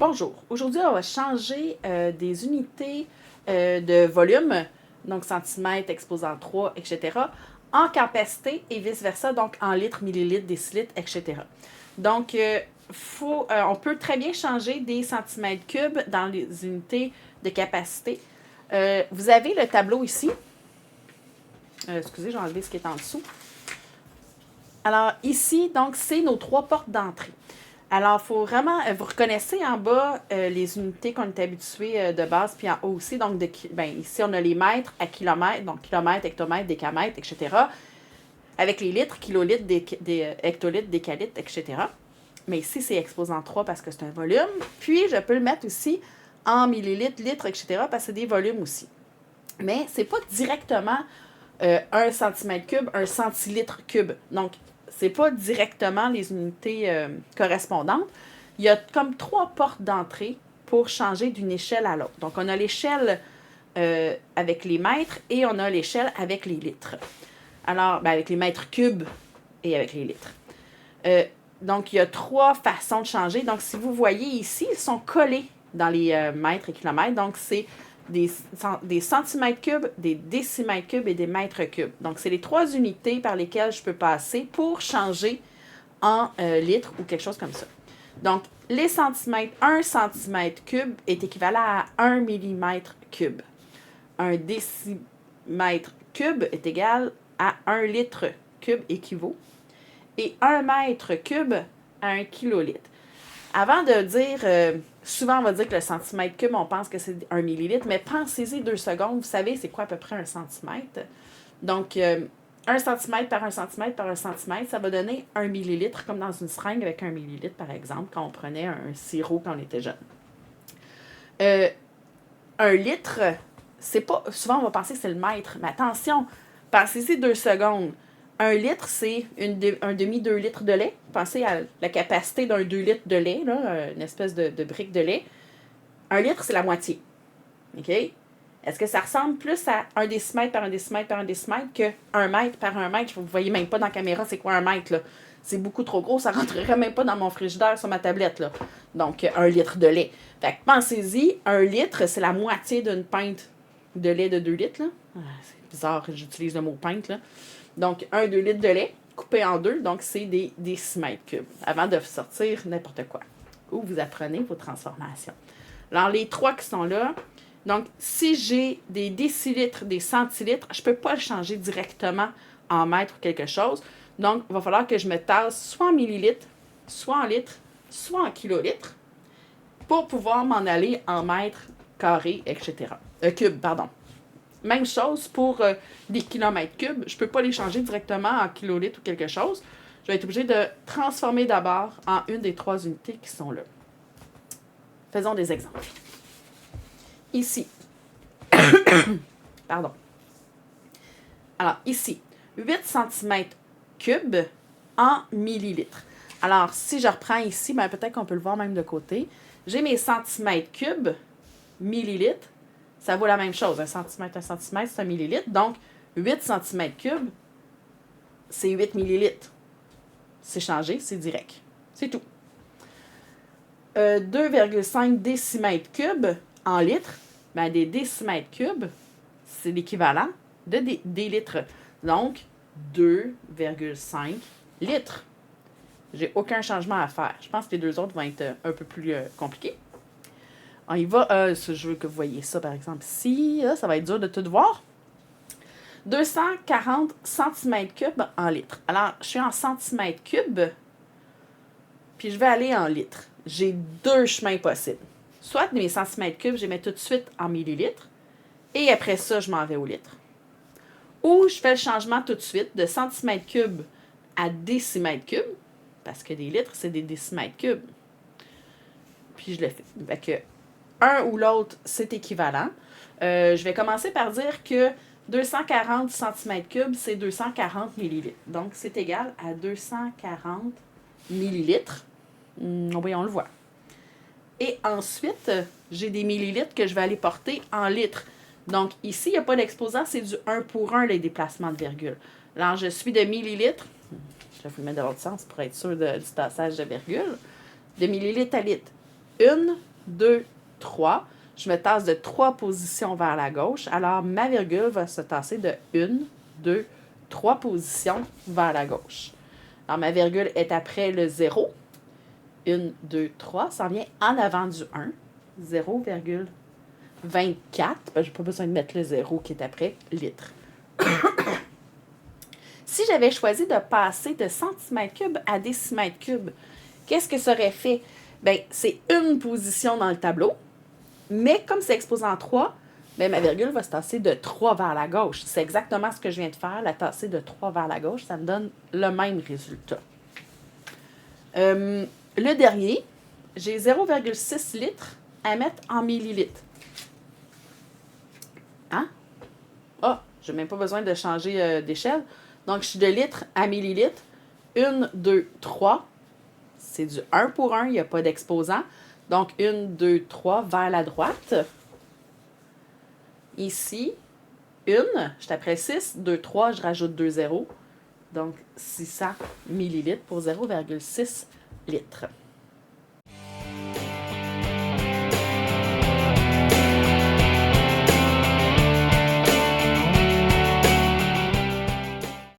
Bonjour. Aujourd'hui, on va changer des unités de volume, donc centimètres, exposant 3, etc., en capacité et vice-versa, donc en litres, millilitres, décilitres, etc. Donc, on peut très bien changer des centimètres cubes dans les unités de capacité. Vous avez le tableau ici. Excusez, j'ai enlevé ce qui est en dessous. Alors, ici, donc, c'est nos 3 portes d'entrée. Alors, il faut vraiment, vous reconnaissez en bas les unités qu'on est habitué de base, puis en haut aussi. Donc, ici, on a les mètres à kilomètres, donc kilomètres, hectomètres, décamètres, etc. Avec les litres, kilolitres, hectolitres, décalitres, etc. Mais ici, c'est exposant 3 parce que c'est un volume. Puis, je peux le mettre aussi en millilitres, litres, etc. parce que c'est des volumes aussi. Mais ce n'est pas directement 1 centimètre cube, 1 centilitre cube. Donc, ce n'est pas directement les unités correspondantes. Il y a comme 3 portes d'entrée pour changer d'une échelle à l'autre. Donc, on a l'échelle avec les mètres et on a l'échelle avec les litres. Alors, avec les mètres cubes et avec les litres. Donc, il y a 3 façons de changer. Donc, si vous voyez ici, ils sont collés dans les mètres et kilomètres. Donc, c'est des centimètres cubes, des décimètres cubes et des mètres cubes. Donc, c'est les 3 unités par lesquelles je peux passer pour changer en litres ou quelque chose comme ça. Donc, les centimètres, 1 centimètre cube est équivalent à 1 millimètre cube. Un décimètre cube est égal à 1 litre cube équivaut. Et 1 mètre cube à 1 kilolitre. Avant de dire, souvent on va dire que le centimètre cube, on pense que c'est 1 millilitre, mais pensez-y 2 secondes, vous savez c'est quoi à peu près un centimètre. Donc, 1 centimètre par 1 centimètre par 1 centimètre, ça va donner 1 millilitre, comme dans une seringue avec 1 millilitre, par exemple, quand on prenait un sirop quand on était jeune. 1 litre, c'est pas. Souvent on va penser que c'est le mètre, mais attention, pensez-y 2 secondes. 1 litre, c'est un demi-2 litres de lait. Pensez à la capacité d'un 2 litres de lait, là, une espèce de brique de lait. 1 litre, c'est la moitié. OK? Est-ce que ça ressemble plus à 1 décimètre par 1 décimètre par 1 décimètre que 1 mètre par 1 mètre? Vous ne voyez même pas dans la caméra c'est quoi 1 mètre, là. C'est beaucoup trop gros, ça ne rentrerait même pas dans mon frigidaire sur ma tablette, là. Donc, 1 litre de lait. Fait que pensez-y, 1 litre, c'est la moitié d'une pinte de lait de 2 litres, là. C'est bizarre que j'utilise le mot pinte, là. Donc, 2 litres de lait coupé en 2, donc c'est des décimètres cubes, avant de sortir n'importe quoi. Ou vous apprenez vos transformations. Alors, les 3 qui sont là, donc, si j'ai des décilitres, des centilitres, je ne peux pas le changer directement en mètres ou quelque chose. Donc, il va falloir que je me tasse soit en millilitres, soit en litres, soit en kilolitres, pour pouvoir m'en aller en mètres carrés, etc. Cubes, pardon. Même chose pour des kilomètres cubes. Je ne peux pas les changer directement en kilolitres ou quelque chose. Je vais être obligée de transformer d'abord en une des 3 unités qui sont là. Faisons des exemples. Ici. Pardon. Alors, ici, 8 cm³ en millilitres. Alors, si je reprends ici, ben, peut-être qu'on peut le voir même de côté. J'ai mes centimètres cubes, millilitres. Ça vaut la même chose. 1 centimètre, c'est 1 millilitre. Donc, 8 cm³, c'est 8 millilitres. C'est changé, c'est direct. C'est tout. 2,5 décimètres cubes en litres. Ben, des décimètres cubes, c'est l'équivalent de des litres. Donc, 2,5 litres. J'ai aucun changement à faire. Je pense que les 2 autres vont être un peu plus compliqués. On y va. Je veux que vous voyez ça, par exemple, ici. Ça va être dur de tout voir. 240 cm³ en litres. Alors, je suis en centimètres cubes, puis je vais aller en litres. J'ai 2 chemins possibles. Soit mes centimètres cubes, je les mets tout de suite en millilitres, et après ça, je m'en vais au litre. Ou je fais le changement tout de suite de centimètres cubes à décimètres cubes, parce que des litres, c'est des décimètres cubes. Puis je le fais. Fait que un ou l'autre, c'est équivalent. Je vais commencer par dire que 240 cm³, c'est 240 millilitres. Donc, c'est égal à 240 millilitres. Oui, on le voit. Et ensuite, j'ai des millilitres que je vais aller porter en litres. Donc, ici, il n'y a pas d'exposant, c'est du 1 pour 1, les déplacements de virgule. Alors, je suis de millilitres. Je vais vous le mettre dans l'autre sens pour être sûr du tassage de virgule. De millilitres à litre. 1 2, 3. Je me tasse de 3 positions vers la gauche. Alors, ma virgule va se tasser de 1, 2, 3 positions vers la gauche. Alors, ma virgule est après le 0. 1, 2, 3. Ça en vient en avant du 1. 0,24. Je n'ai pas besoin de mettre le 0 qui est après litre. Si j'avais choisi de passer de centimètres cubes à décimètres cubes, qu'est-ce que ça aurait fait? Bien, c'est une position dans le tableau, mais comme c'est exposant 3, bien, ma virgule va se tasser de 3 vers la gauche. C'est exactement ce que je viens de faire, la tasser de 3 vers la gauche, ça me donne le même résultat. Le dernier, j'ai 0,6 litres à mettre en millilitres. Hein? Ah, je n'ai même pas besoin de changer d'échelle. Donc, je suis de litres à millilitres. 1, 2, 3. C'est du 1 pour 1, il n'y a pas d'exposant. Donc, 1, 2, 3 vers la droite. Ici, 1, je suis après 6. 2, 3, je rajoute 2 zéros. Donc, 600 millilitres pour 0,6 litres.